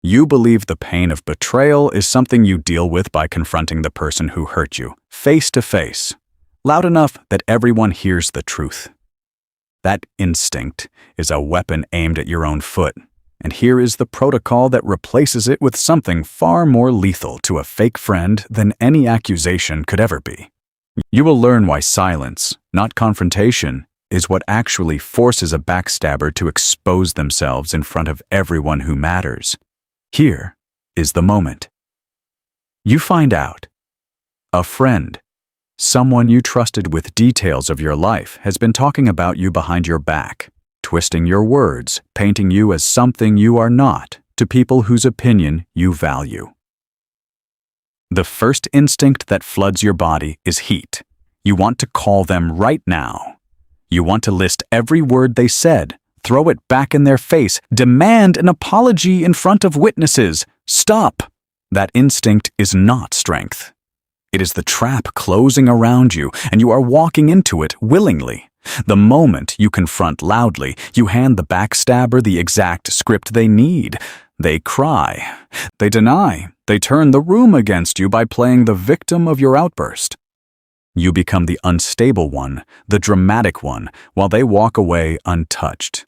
You believe the pain of betrayal is something you deal with by confronting the person who hurt you, face to face, loud enough that everyone hears the truth. That instinct is a weapon aimed at your own foot, and here is the protocol that replaces it with something far more lethal to a fake friend than any accusation could ever be. You will learn why silence, not confrontation, is what actually forces a backstabber to expose themselves in front of everyone who matters. Here is the moment. You find out. A friend, someone you trusted with details of your life, has been talking about you behind your back, twisting your words, painting you as something you are not to people whose opinion you value. The first instinct that floods your body is heat. You want to call them right now. You want to list every word they said, throw it back in their face, demand an apology in front of witnesses. Stop! That instinct is not strength. It is the trap closing around you, and you are walking into it willingly. The moment you confront loudly, you hand the backstabber the exact script they need. They cry. They deny. They turn the room against you by playing the victim of your outburst. You become the unstable one, the dramatic one, while they walk away untouched.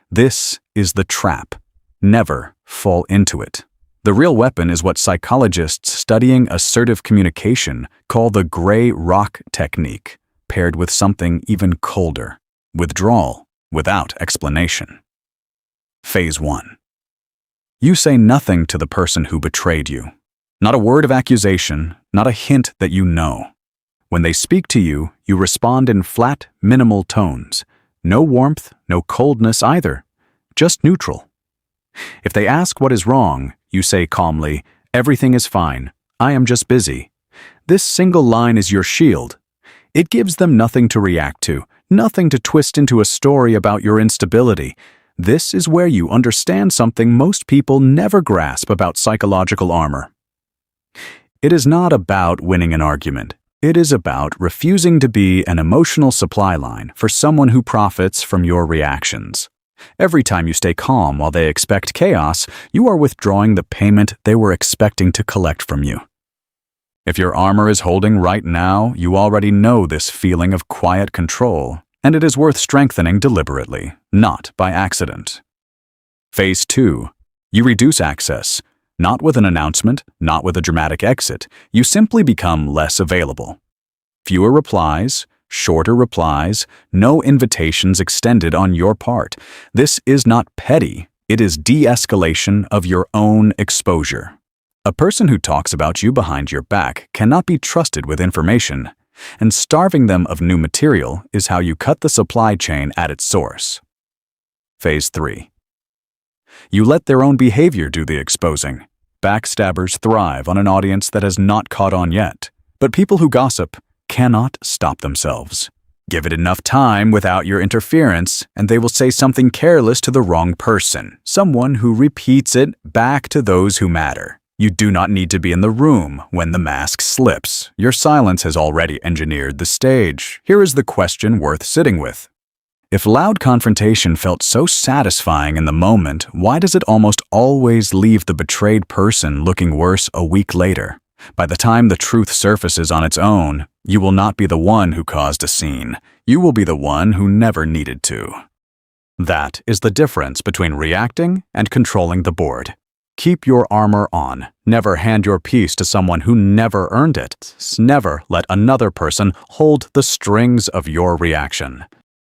This is the trap. Never fall into it. The real weapon is what psychologists studying assertive communication call the gray rock technique, paired with something even colder: withdrawal without explanation. Phase 1. You say nothing to the person who betrayed you. Not a word of accusation, not a hint that you know. When they speak to you, you respond in flat, minimal tones. No warmth, no coldness either. Just neutral. If they ask what is wrong, you say calmly, "Everything is fine. I am just busy." This single line is your shield. It gives them nothing to react to, nothing to twist into a story about your instability. This is where you understand something most people never grasp about psychological armor. It is not about winning an argument. It is about refusing to be an emotional supply line for someone who profits from your reactions. Every time you stay calm while they expect chaos, you are withdrawing the payment they were expecting to collect from you. If your armor is holding right now, you already know this feeling of quiet control, and it is worth strengthening deliberately, not by accident. Phase 2. You reduce access. Not with an announcement, not with a dramatic exit. You simply become less available. Fewer replies, shorter replies, no invitations extended on your part. This is not petty. It is de-escalation of your own exposure. A person who talks about you behind your back cannot be trusted with information, and starving them of new material is how you cut the supply chain at its source. Phase 3. You let their own behavior do the exposing. Backstabbers thrive on an audience that has not caught on yet, but people who gossip cannot stop themselves. Give it enough time without your interference, and they will say something careless to the wrong person, someone who repeats it back to those who matter. You do not need to be in the room when the mask slips. Your silence has already engineered the stage. Here is the question worth sitting with. If loud confrontation felt so satisfying in the moment, why does it almost always leave the betrayed person looking worse a week later? By the time the truth surfaces on its own, you will not be the one who caused a scene. You will be the one who never needed to. That is the difference between reacting and controlling the board. Keep your armor on. Never hand your peace to someone who never earned it. Never let another person hold the strings of your reaction.